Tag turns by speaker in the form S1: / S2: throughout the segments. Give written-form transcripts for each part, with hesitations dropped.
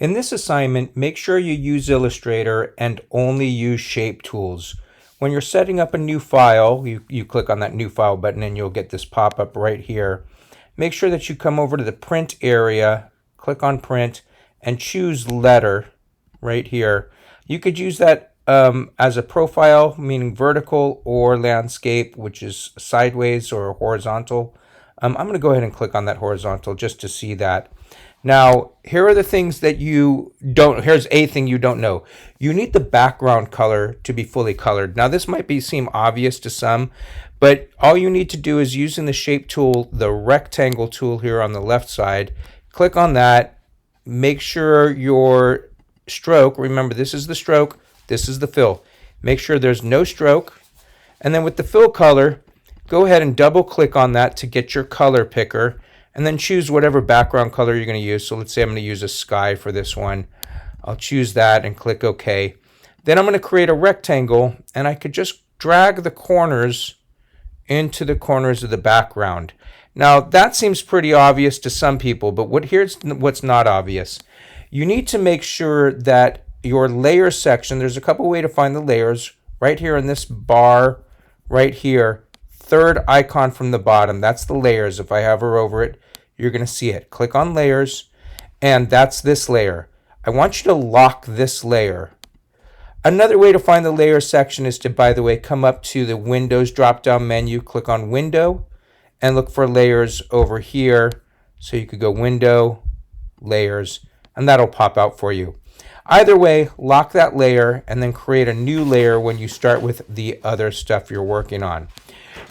S1: In this assignment, make sure you use Illustrator and only use shape tools. When you're setting up a new file, you click on that new file button and you'll get this pop-up right here. Make sure that you come over to the print area, click on print, and choose letter right here. You could use that as a profile, meaning vertical, or landscape, which is sideways or horizontal. I'm going to go ahead and click on that horizontal just to see that. Now, here are the things that you don't, here's a thing you don't know. You need the background color to be fully colored. Now, this might seem obvious to some, but all you need to do is using the shape tool, the rectangle tool here on the left side, click on that, make sure your stroke, remember this is the stroke, this is the fill. Make sure there's no stroke, and then with the fill color, go ahead and double click on that to get your color picker, and then choose whatever background color you're going to use. So let's say I'm going to use a sky for this one. I'll choose that and click OK. Then I'm going to create a rectangle, and I could just drag the corners into the corners of the background. Now that seems pretty obvious to some people, but here's what's not obvious. You need to make sure that your layer section, there's a couple ways to find the layers, right here in this bar, right here, third icon from the bottom, that's the layers. If I hover over it, you're going to see it. Click on layers, and that's this layer. I want you to lock this layer. Another way to find the layer section is to, by the way, come up to the Windows drop-down menu, click on Window, and look for layers over here. So you could go Window, Layers, and that'll pop out for you. Either way, lock that layer and then create a new layer when you start with the other stuff you're working on.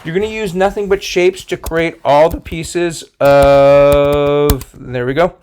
S1: You're going to use nothing but shapes to create all the pieces of, there we go,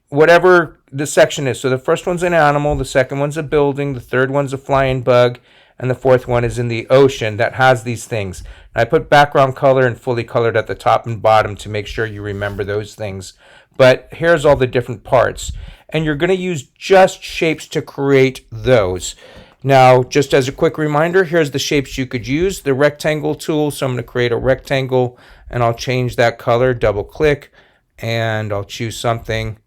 S1: whatever the section is. So the first one's an animal, the second one's a building, the third one's a flying bug, and the fourth one is in the ocean that has these things. And I put background color and fully colored at the top and bottom to make sure you remember those things. But here's all the different parts. And you're going to use just shapes to create those. Now, just as a quick reminder, here's the shapes you could use. The rectangle tool, so I'm going to create a rectangle, and I'll change that color, double click, and I'll choose something.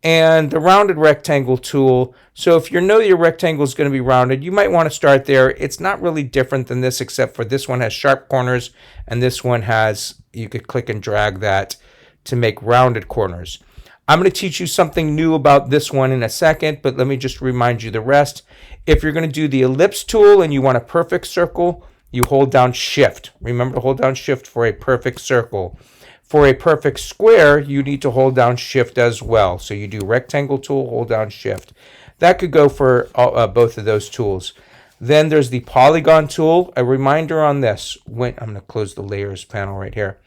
S1: And the rounded rectangle tool, so if you know your rectangle is going to be rounded, you might want to start there. It's not really different than this, except for this one has sharp corners, and this one has, you could click and drag that to make rounded corners. I'm going to teach you something new about this one in a second, but let me just remind you the rest. If you're going to do the ellipse tool and you want a perfect circle, you hold down Shift. Remember to hold down Shift for a perfect circle. For a perfect square, you need to hold down Shift as well. So you do rectangle tool, hold down Shift. That could go for both of those tools. Then there's the polygon tool. A reminder on this. I'm going to close the layers panel right here.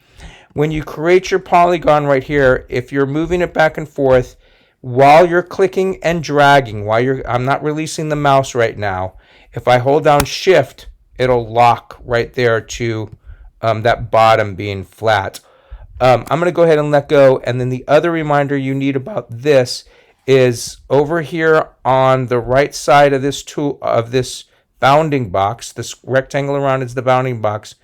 S1: When you create your polygon right here, if you're moving it back and forth, while you're clicking and dragging, I'm not releasing the mouse right now. If I hold down Shift, it'll lock right there to that bottom being flat. I'm going to go ahead and let go. And then the other reminder you need about this is over here on the right side of this tool, of this bounding box, this rectangle around is the bounding box.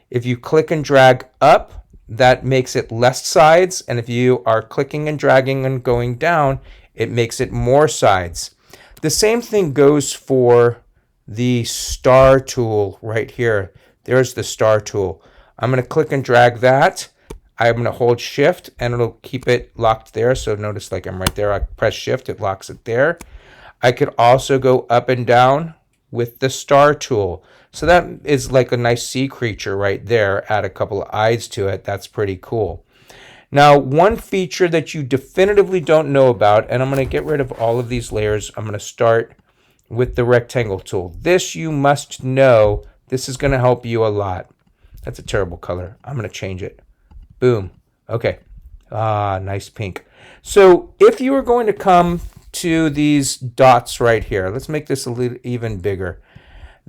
S1: If you click and drag up, that makes it less sides, and if you are clicking and dragging and going down, it makes it more sides. The same thing goes for the star tool right here. There's the star tool. I'm going to click and drag that. I'm going to hold Shift, and it'll keep it locked there. So notice like I'm right there. I press Shift, it locks it there. I could also go up and down with the star tool. So that is like a nice sea creature right there. Add a couple of eyes to it. That's pretty cool. Now, one feature that you definitively don't know about, and I'm going to get rid of all of these layers. I'm going to start with the rectangle tool. This you must know. This is going to help you a lot. That's a terrible color. I'm going to change it. Boom. Okay. Nice pink. So if you are going to come to these dots right here, let's make this a little even bigger.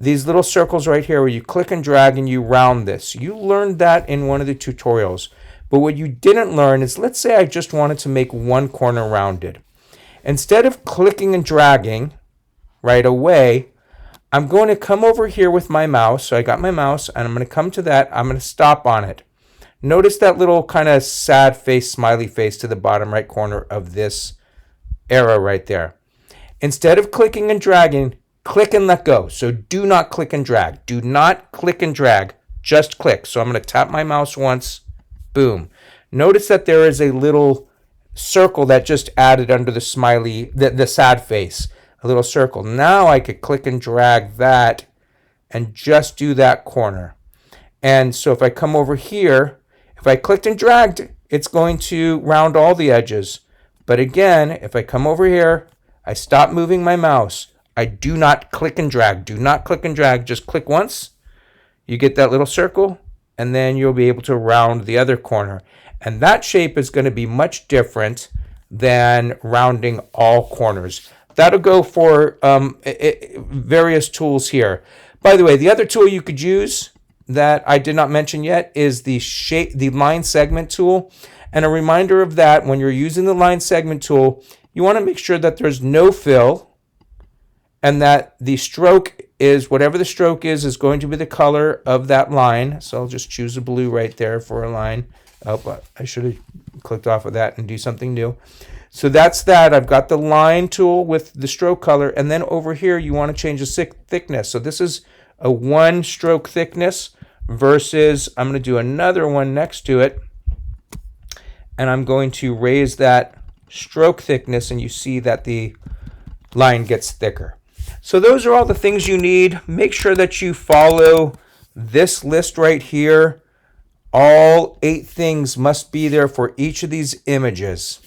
S1: These little circles right here where you click and drag and you round this. You learned that in one of the tutorials. But what you didn't learn is, let's say I just wanted to make one corner rounded. Instead of clicking and dragging right away, I'm going to come over here with my mouse. So I got my mouse and I'm going to come to that. I'm going to stop on it. Notice that little kind of sad face, smiley face to the bottom right corner of this arrow right there. Instead of clicking and dragging, click and let go. So do not click and drag. Do not click and drag. Just click. So I'm going to tap my mouse once. Boom. Notice that there is a little circle that just added under the smiley, the sad face. A little circle. Now I could click and drag that and just do that corner. And so if I come over here, if I clicked and dragged, it's going to round all the edges. But again, if I come over here, I stop moving my mouse. I do not click and drag. Do not click and drag. Just click once. You get that little circle, and then you'll be able to round the other corner. And that shape is going to be much different than rounding all corners. That'll go for various tools here. By the way, the other tool you could use that I did not mention yet is the line segment tool. And a reminder of that, when you're using the line segment tool, you want to make sure that there's no fill and that the stroke is, whatever the stroke is going to be the color of that line. So I'll just choose a blue right there for a line. Oh, I should have clicked off of that and do something new. So that's that. I've got the line tool with the stroke color. And then over here, you want to change the thickness. So this is a 1 stroke thickness versus, I'm going to do another one next to it. And I'm going to raise that stroke thickness, and you see that the line gets thicker. So those are all the things you need. Make sure that you follow this list right here. All 8 things must be there for each of these images.